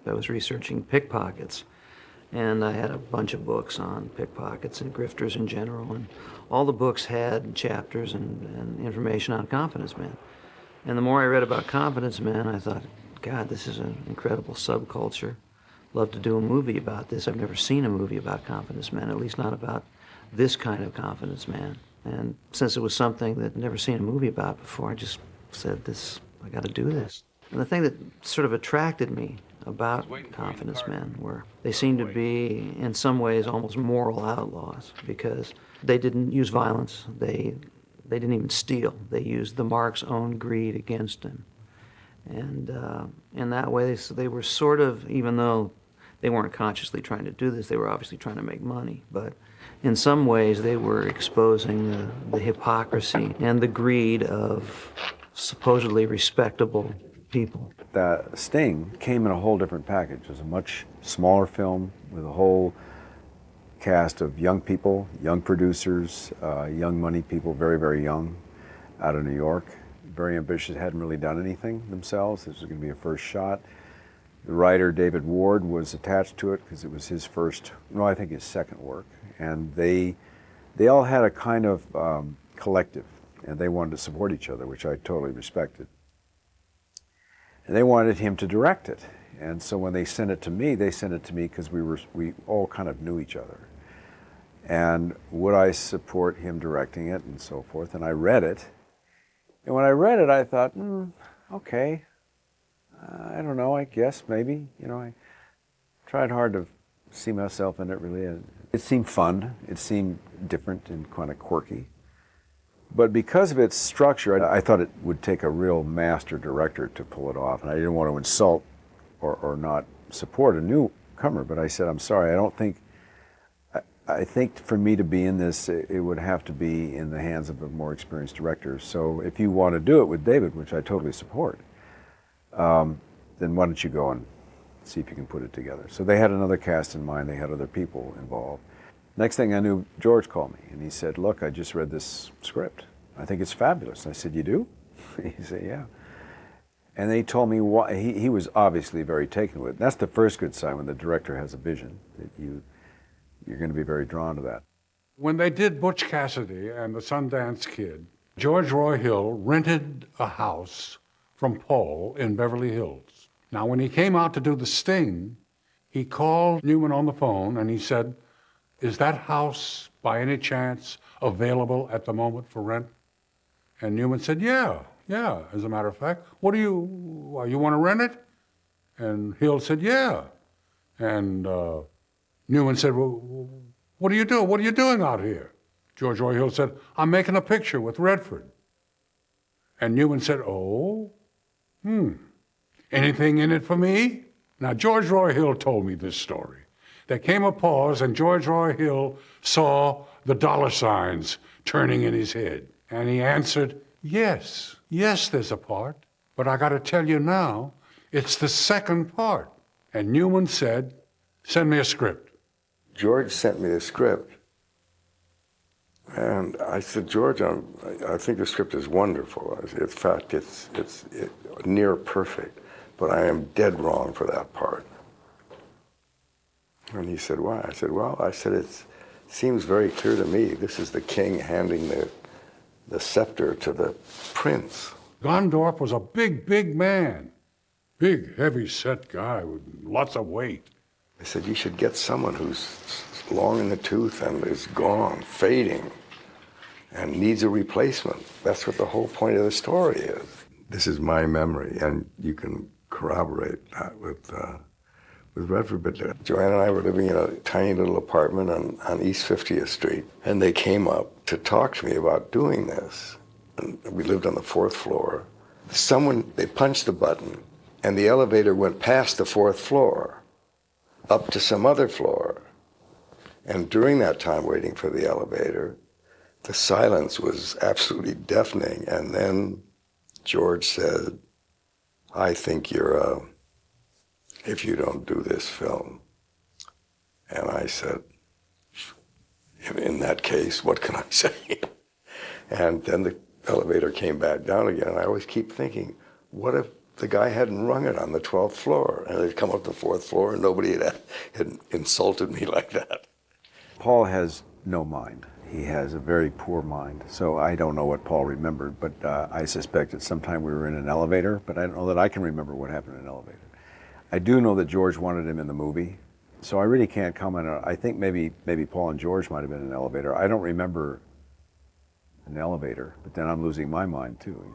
I was researching pickpockets, and I had a bunch of books on pickpockets and grifters in general, and all the books had chapters and information on confidence men. And the more I read about confidence men, I thought, God, this is an incredible subculture. Love to do a movie about this. I've never seen a movie about confidence men, at least not about this kind of confidence man. And since it was something that I'd never seen a movie about before, I just said, I got to do this. And the thing that sort of attracted me about confidence men were they seemed to be, in some ways, almost moral outlaws, because they didn't use violence. They didn't even steal. They used the mark's own greed against him. And in that way, they were sort of, even though they weren't consciously trying to do this, they were obviously trying to make money. But in some ways, they were exposing the hypocrisy and the greed of supposedly respectable people. The Sting came in a whole different package. It was a much smaller film with a whole cast of young people, young producers, young money people, very, very young, out of New York. Very ambitious, hadn't really done anything themselves. This was going to be a first shot. The writer, David Ward, was attached to it because it was his first, no, I think his second work. And they all had a kind of collective, and they wanted to support each other, which I totally respected. And they wanted him to direct it. And so when they sent it to me because we all kind of knew each other. And would I support him directing it and so forth? And I read it. And when I read it, I thought, okay, I don't know, I guess, maybe. You know, I tried hard to see myself in it, really. It seemed fun. It seemed different and kind of quirky. But because of its structure, I thought it would take a real master director to pull it off. And I didn't want to insult or not support a newcomer, but I said, I'm sorry, I think for me to be in this, it would have to be in the hands of a more experienced director. So if you want to do it with David, which I totally support, then why don't you go and see if you can put it together. So they had another cast in mind, they had other people involved. Next thing I knew, George called me and he said, look, I just read this script. I think it's fabulous. I said, you do? He said, yeah. And then he told me why. He was obviously very taken with it. That's the first good sign when the director has a vision, that you're going to be very drawn to that. When they did Butch Cassidy and the Sundance Kid, George Roy Hill rented a house from Paul in Beverly Hills. Now, when he came out to do The Sting, he called Newman on the phone and he said, is that house by any chance available at the moment for rent? And Newman said, yeah, as a matter of fact. You want to rent it? And Hill said, yeah. And Newman said, well, what are you doing? What are you doing out here? George Roy Hill said, I'm making a picture with Redford. And Newman said, oh, anything in it for me? Now, George Roy Hill told me this story. There came a pause, and George Roy Hill saw the dollar signs turning in his head. And he answered, yes, there's a part. But I got to tell you now, it's the second part. And Newman said, send me a script. George sent me a script. And I said, George, I think the script is wonderful. In fact, it's near perfect. But I am dead wrong for that part. And he said, why? I said, well, it seems very clear to me. This is the king handing the scepter to the prince. Gondorf was a big man. Big, heavy-set guy with lots of weight. I said, you should get someone who's long in the tooth and is gone, fading, and needs a replacement. That's what the whole point of the story is. This is my memory, and you can corroborate that with Redford. But Joanne and I were living in a tiny little apartment on East 50th Street, and they came up to talk to me about doing this. And we lived on the 4th floor. They punched the button, and the elevator went past the 4th floor, up to some other floor. And during that time waiting for the elevator, the silence was absolutely deafening. And then George said, I think you're if you don't do this film. And I said, in that case, what can I say? And then the elevator came back down again. And I always keep thinking, what if the guy hadn't rung it on the 12th floor, and they'd come up the 4th floor, and nobody had insulted me like that. Paul has no mind. He has a very poor mind. So I don't know what Paul remembered, but I suspect at some time we were in an elevator, but I don't know that I can remember what happened in an elevator. I do know that George wanted him in the movie, so I really can't comment on it. I think maybe Paul and George might have been in an elevator. I don't remember an elevator, but then I'm losing my mind too.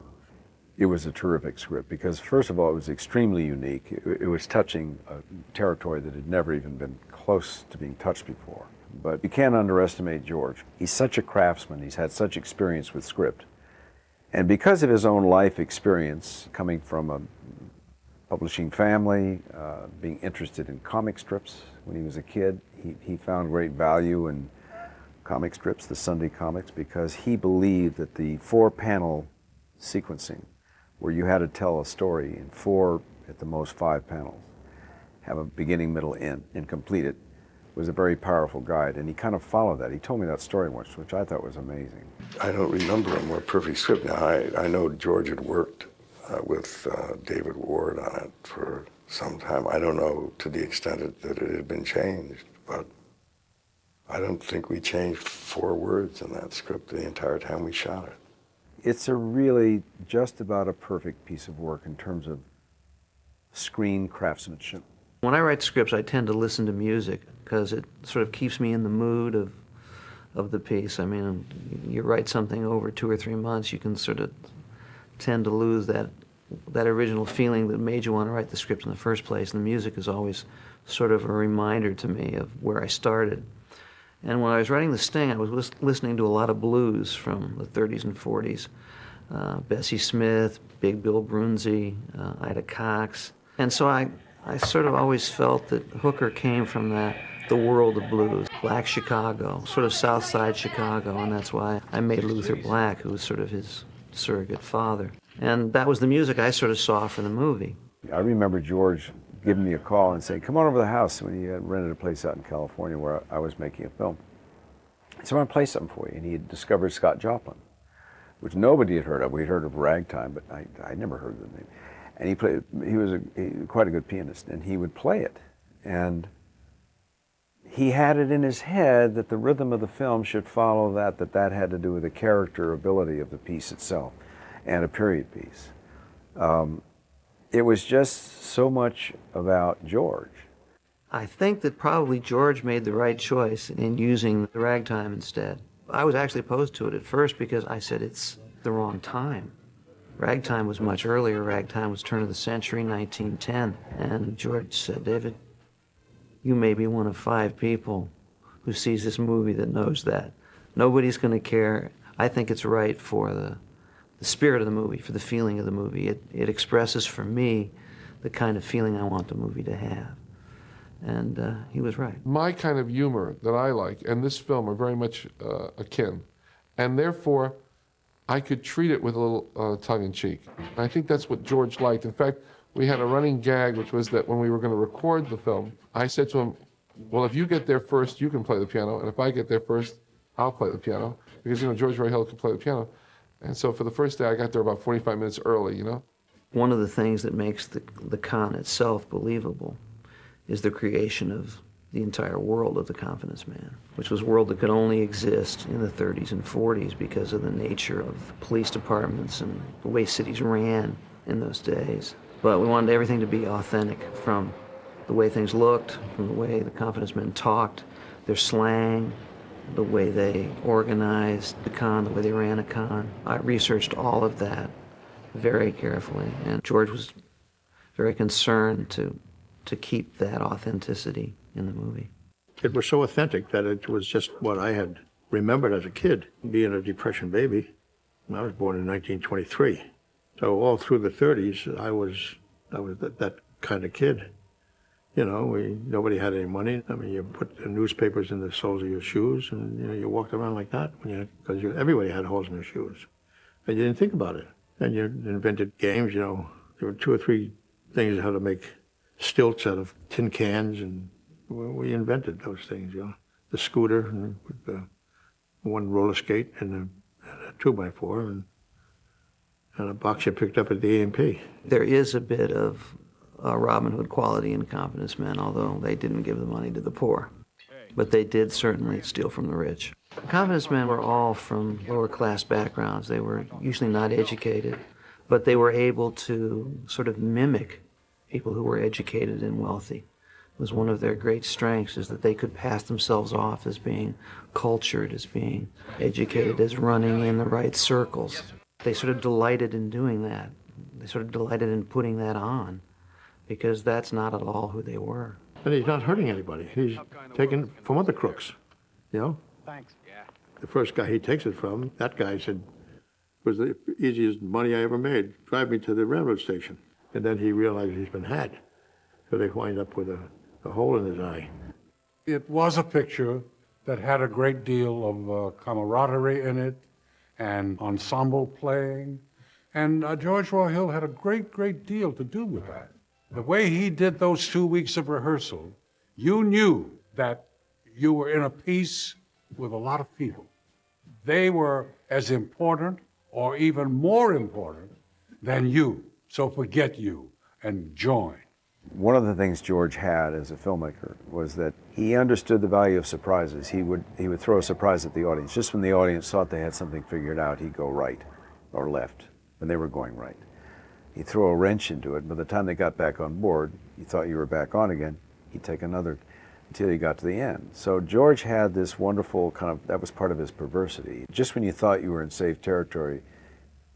It was a terrific script because, first of all, it was extremely unique. It was touching a territory that had never even been close to being touched before. But you can't underestimate George. He's such a craftsman. He's had such experience with script. And because of his own life experience, coming from a publishing family, being interested in comic strips when he was a kid, he found great value in comic strips, the Sunday comics, because he believed that the 4-panel sequencing, where you had to tell a story in 4, at the most 5 panels, have a beginning, middle, end, and complete it, was a very powerful guide. And he kind of followed that. He told me that story once, which I thought was amazing. I don't remember a more perfect script. Now, I know George had worked with David Ward on it for some time. I don't know to the extent that it had been changed, but I don't think we changed 4 words in that script the entire time we shot it. It's a really just about a perfect piece of work in terms of screen craftsmanship. When I write scripts, I tend to listen to music because it sort of keeps me in the mood of the piece. I mean, you write something over 2 or 3 months, you can sort of tend to lose that original feeling that made you want to write the script in the first place. And the music is always sort of a reminder to me of where I started. And when I was writing The Sting, I was listening to a lot of blues from the 30s and 40s. Bessie Smith, Big Bill Broonzy, Ida Cox. And so I sort of always felt that Hooker came from the world of blues. Black Chicago, sort of South Side Chicago, and that's why I made Luther Black, who was sort of his surrogate father. And that was the music I sort of saw for the movie. I remember George giving me a call and saying, come on over to the house, when he had rented a place out in California where I was making a film. He said, I want to play something for you. And he had discovered Scott Joplin, which nobody had heard of. We'd heard of Ragtime, but I never heard of the name. And he was quite a good pianist, and he would play it. And he had it in his head that the rhythm of the film should follow that had to do with the character ability of the piece itself and a period piece. It was just so much about George. I think that probably George made the right choice in using the ragtime instead. I was actually opposed to it at first because I said it's the wrong time. Ragtime was much earlier. Ragtime was turn of the century, 1910. And George said, David, you may be one of 5 people who sees this movie that knows that. Nobody's going to care. I think it's right for the spirit of the movie, for the feeling of the movie. It expresses for me the kind of feeling I want the movie to have. And he was right. My kind of humor that I like and this film are very much akin. And therefore, I could treat it with a little tongue-in-cheek. I think that's what George liked. In fact, we had a running gag, which was that when we were going to record the film, I said to him, well, if you get there first, you can play the piano, and if I get there first, I'll play the piano. Because, George Roy Hill could play the piano. And so for the first day, I got there about 45 minutes early, One of the things that makes the con itself believable is the creation of the entire world of the Confidence Man, which was a world that could only exist in the 30s and 40s because of the nature of police departments and the way cities ran in those days. But we wanted everything to be authentic, from the way things looked, from the way the Confidence Men talked, their slang, the way they organized the con, the way they ran a con. I researched all of that very carefully, and George was very concerned to keep that authenticity in the movie. It was so authentic that it was just what I had remembered as a kid, being a Depression baby. I was born in 1923. So all through the 30s, I was that kind of kid. Nobody had any money. I mean, you put the newspapers in the soles of your shoes, and you walked around like that because everybody had holes in their shoes, and you didn't think about it. And you invented games. There were 2 or 3 things how to make stilts out of tin cans, and we invented those things. The scooter and the one roller skate and a 2x4, and a box you picked up at the A&P. There is a bit of Robin Hood quality in Confidence Men, although they didn't give the money to the poor. But they did certainly steal from the rich. Confidence Men were all from lower class backgrounds. They were usually not educated, but they were able to sort of mimic people who were educated and wealthy. It was one of their great strengths, is that they could pass themselves off as being cultured, as being educated, as running in the right circles. They sort of delighted in doing that. They sort of delighted in putting that on, because that's not at all who they were. And he's not hurting anybody. He's taken from other crooks, you know? Thanks. Yeah. The first guy he takes it from, that guy said, it was the easiest money I ever made. Drive me to the railroad station. And then he realized he's been had. So they wind up with a hole in his eye. It was a picture that had a great deal of camaraderie in it and ensemble playing. And George Roy Hill had a great deal to do with that. The way he did those 2 weeks of rehearsal, you knew that you were in a piece with a lot of people. They were as important or even more important than you. So forget you and join. One of the things George had as a filmmaker was that he understood the value of surprises. He would throw a surprise at the audience. Just when the audience thought they had something figured out, he'd go right or left when they were going right. He'd throw a wrench into it. By the time they got back on board, you thought you were back on again, he'd take another until you got to the end. So George had this wonderful kind of, that was part of his perversity. Just when you thought you were in safe territory,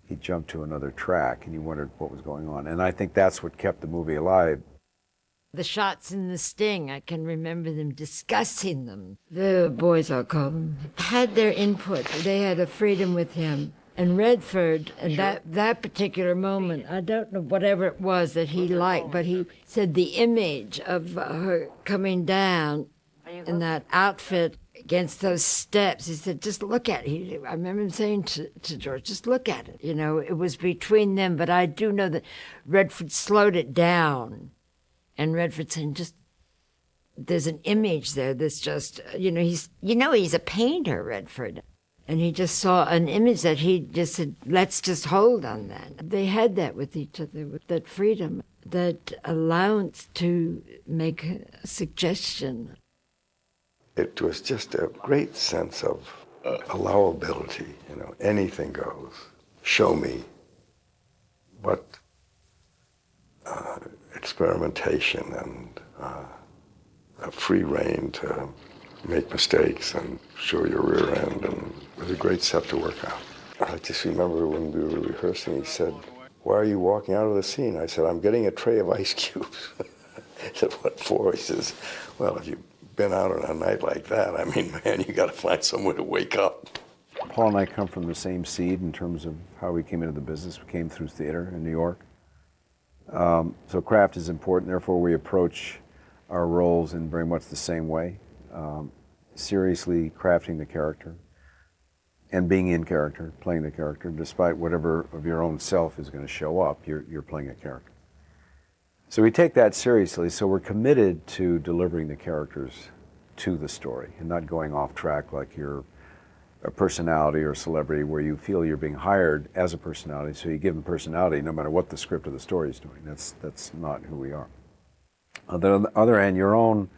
he jumped to another track and you wondered what was going on. And I think that's what kept the movie alive. The shots in The Sting, I can remember them discussing them. The boys, I'll call them, had their input. They had a freedom with him. And Redford, and that particular moment, I don't know whatever it was that he liked, but he said the image of her coming down in that outfit against those steps, he said, just look at it. I remember him saying to George, just look at it. You know, it was between them, but I do know that Redford slowed it down. And Redford saying, just, there's an image there that's just, he's a painter, Redford. And he just saw an image that he just said, let's just hold on that. They had that with each other, with that freedom, that allowance to make a suggestion. It was just a great sense of allowability, anything goes. Show me. But experimentation and a free rein to make mistakes and show your rear end, and it was a great set to work on. I just remember when we were rehearsing, he said, "Why are you walking out of the scene?" I said, "I'm getting a tray of ice cubes." I said, "What for?" He says, "Well, if you've been out on a night like that, I mean, man, you got to find somewhere to wake up." Paul and I come from the same seed in terms of how we came into the business. We came through theater in New York. So craft is important, therefore we approach our roles in very much the same way. Seriously crafting the character and being in character, playing the character, despite whatever of your own self is going to show up, you're playing a character. So we take that seriously, so we're committed to delivering the characters to the story and not going off track like you're a personality or a celebrity where you feel you're being hired as a personality, so you give them personality no matter what the script of the story is doing. That's not who we are. On the other hand, your own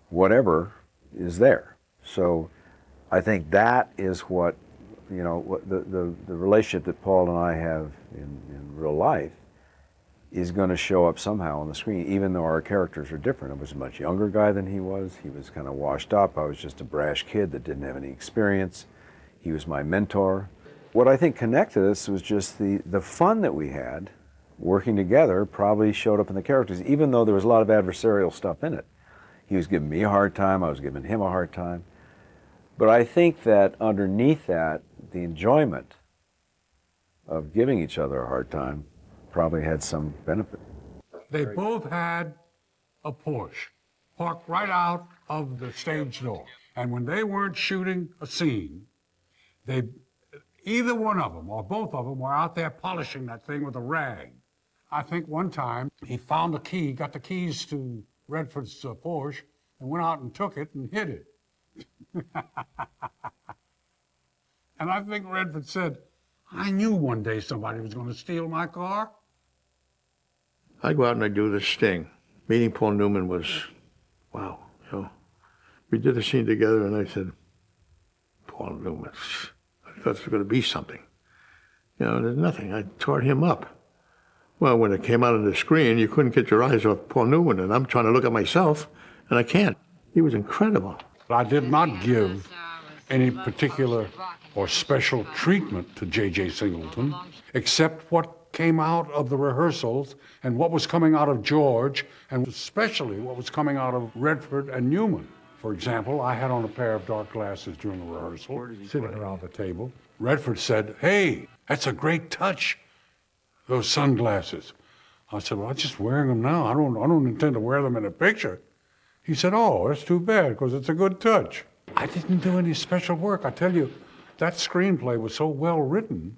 whatever is there. So I think that is what, what the relationship that Paul and I have in real life is going to show up somehow on the screen, even though our characters are different. I was a much younger guy than he was. He was kind of washed up. I was just a brash kid that didn't have any experience. He was my mentor. What I think connected us was just the fun that we had working together probably showed up in the characters, even though there was a lot of adversarial stuff in it. He was giving me a hard time, I was giving him a hard time. But I think that underneath that, the enjoyment of giving each other a hard time probably had some benefit. They both had a Porsche parked right out of the stage door. And when they weren't shooting a scene, either one of them or both of them were out there polishing that thing with a rag. I think one time he found a key, got the keys to Redford's Porsche, and went out and took it and hid it. And I think Redford said, I knew one day somebody was going to steal my car. I go out and I do this Sting. Meeting Paul Newman was, wow. You know, we did the scene together, and I said, Paul Newman, I thought it was going to be something. You know, there's nothing. I tore him up. Well, when it came out on the screen, you couldn't get your eyes off Paul Newman, and I'm trying to look at myself, and I can't. He was incredible. I did not give any particular or special treatment to J.J. Singleton, except what came out of the rehearsals and what was coming out of George, and especially what was coming out of Redford and Newman. For example, I had on a pair of dark glasses during the rehearsal, sitting around the table. Redford said, "Hey, that's a great touch, those sunglasses." I said, "Well, I'm just wearing them now. I don't intend to wear them in a picture." He said, "Oh, that's too bad, because it's a good touch." I didn't do any special work. I tell you, that screenplay was so well written,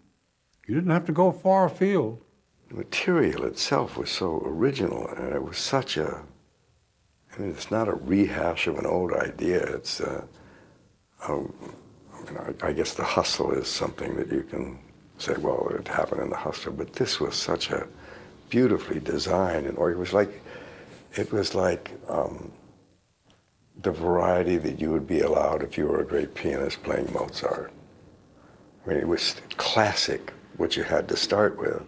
you didn't have to go far afield. The material itself was so original, and it was such a, I mean, it's not a rehash of an old idea. It's, I guess the Hustle is something that you can say, well, it happened in the Hustle, but this was such a beautifully designed, and or it was like the variety that you would be allowed if you were a great pianist playing Mozart. I mean, it was classic, what you had to start with.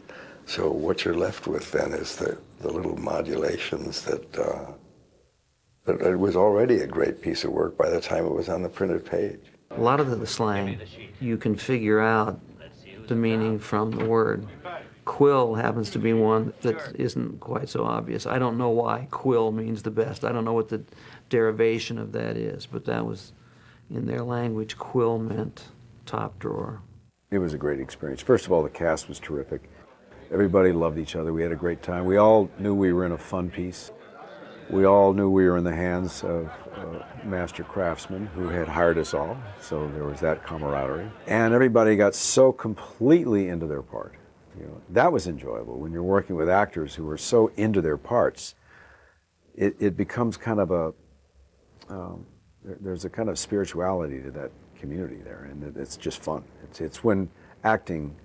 So what you're left with then is the little modulations that it was already a great piece of work by the time it was on the printed page. A lot of the slang, you can figure out the meaning from the word. Quill happens to be one that isn't quite so obvious. I don't know why quill means the best. I don't know what the derivation of that is, but that was, in their language, quill meant top drawer. It was a great experience. First of all, the cast was terrific. Everybody loved each other. We had a great time. We all knew we were in a fun piece. We all knew we were in the hands of master craftsmen who had hired us all, so there was that camaraderie. And everybody got so completely into their part. You know, that was enjoyable. When you're working with actors who are so into their parts, it becomes kind of a, there's a kind of spirituality to that community there, and it's just fun. It's when acting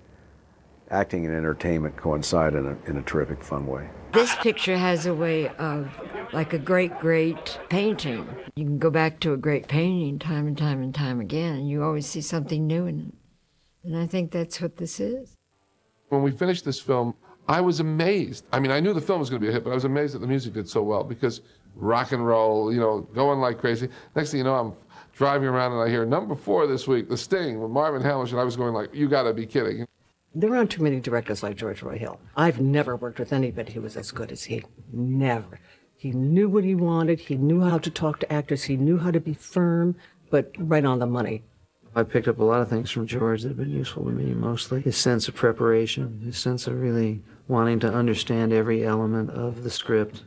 and entertainment coincide in a terrific, fun way. This picture has a way of, like a great painting. You can go back to a great painting time and time and time again, and you always see something new in it. And I think that's what this is. When we finished this film, I was amazed. I mean, I knew the film was going to be a hit, but I was amazed that the music did so well, because rock and roll, you know, going like crazy. Next thing you know, I'm driving around and I hear number 4 this week, The Sting with Marvin Hamlish, and I was going like, you got to be kidding. There aren't too many directors like George Roy Hill. I've never worked with anybody who was as good as he. Never. He knew what he wanted. He knew how to talk to actors. He knew how to be firm, but right on the money. I picked up a lot of things from George that have been useful to me, mostly. His sense of preparation, his sense of really wanting to understand every element of the script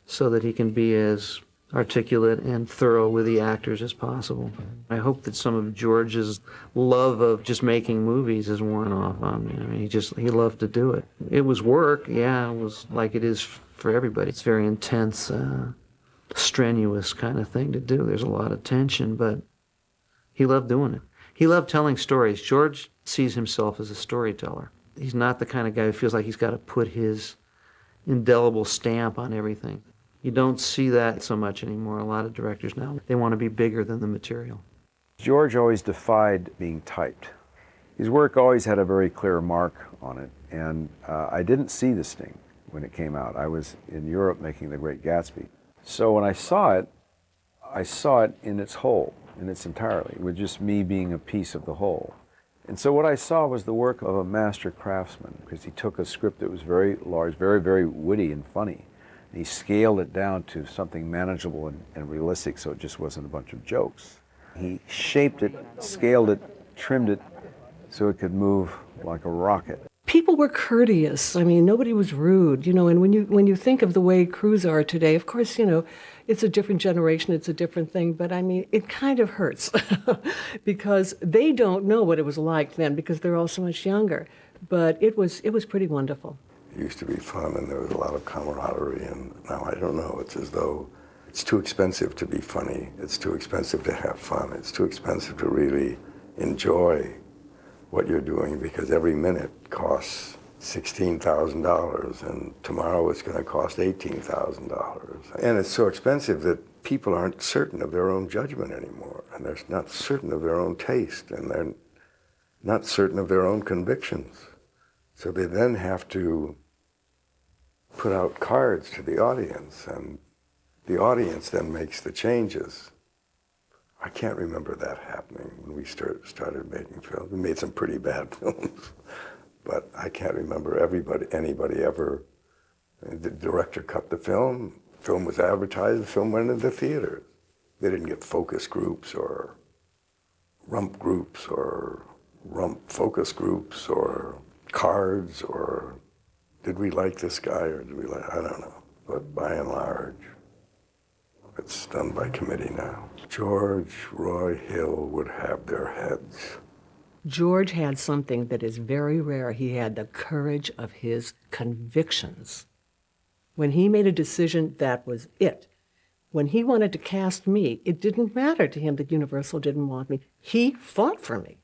so that he can be as articulate and thorough with the actors as possible. I hope that some of George's love of just making movies has worn off on me. I mean, he loved to do it. It was work, yeah, it was like it is for everybody. It's very intense, strenuous kind of thing to do. There's a lot of tension, but he loved doing it. He loved telling stories. George sees himself as a storyteller. He's not the kind of guy who feels like he's got to put his indelible stamp on everything. You don't see that so much anymore. A lot of directors now, they want to be bigger than the material. George always defied being typed. His work always had a very clear mark on it, and I didn't see The Sting when it came out. I was in Europe making The Great Gatsby. So when I saw it in its whole, in its entirety, with just me being a piece of the whole. And so what I saw was the work of a master craftsman, because he took a script that was very large, very, very witty and funny. He scaled it down to something manageable and realistic, so it just wasn't a bunch of jokes. He shaped it, scaled it, trimmed it, so it could move like a rocket. People were courteous. I mean, nobody was rude, you know, and when you think of the way crews are today, of course, you know, it's a different generation, it's a different thing, but I mean, it kind of hurts because they don't know what it was like then because they're all so much younger. But it was pretty wonderful. It used to be fun, and there was a lot of camaraderie, and now I don't know. It's as though it's too expensive to be funny. It's too expensive to have fun. It's too expensive to really enjoy what you're doing because every minute costs $16,000 and tomorrow it's going to cost $18,000. And it's so expensive that people aren't certain of their own judgment anymore, and they're not certain of their own taste, and they're not certain of their own convictions. So they then have to put out cards to the audience, and the audience then makes the changes. I can't remember that happening when we started making films. We made some pretty bad films, but I can't remember anybody ever. The director cut the film was advertised, the film went into the theaters. They didn't get focus groups or rump groups or rump focus groups or cards or did we like this guy or did we like, I don't know. But by and large, it's done by committee now. George Roy Hill would have their heads. George had something that is very rare. He had the courage of his convictions. When he made a decision, that was it. When he wanted to cast me, it didn't matter to him that Universal didn't want me. He fought for me.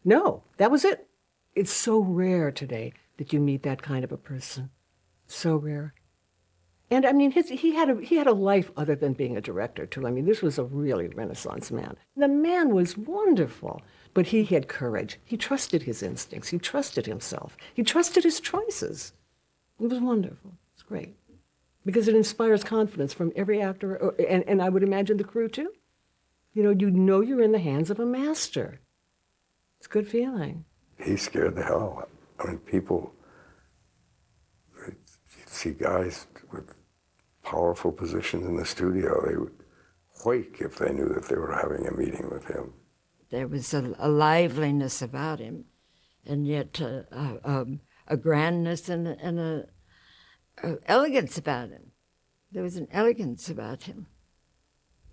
No, that was it. It's so rare today that you meet that kind of a person. So rare. And I mean, he had a life other than being a director, too. I mean, this was a really Renaissance man. The man was wonderful, but he had courage. He trusted his instincts. He trusted himself. He trusted his choices. It was wonderful. It's great. Because it inspires confidence from every actor, and I would imagine the crew, too. You know you're in the hands of a master. It's a good feeling. He scared the hell out. I mean, people, you'd see guys with powerful positions in the studio, they would quake if they knew that they were having a meeting with him. There was a liveliness about him, and yet a grandness and a elegance about him. There was an elegance about him.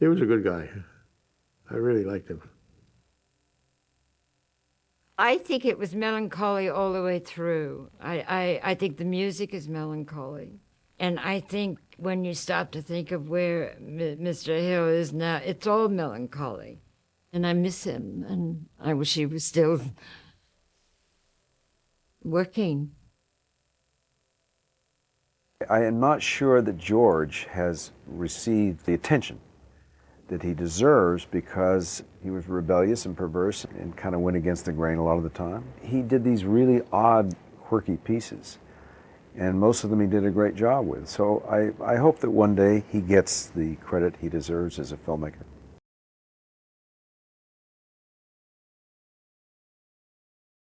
He was a good guy. I really liked him. I think it was melancholy all the way through. I think the music is melancholy. And I think when you stop to think of where Mr. Hill is now, it's all melancholy. And I miss him, and I wish he was still working. I am not sure that George has received the attention that he deserves because he was rebellious and perverse and kind of went against the grain a lot of the time. He did these really odd, quirky pieces, and most of them he did a great job with. So I hope that one day he gets the credit he deserves as a filmmaker.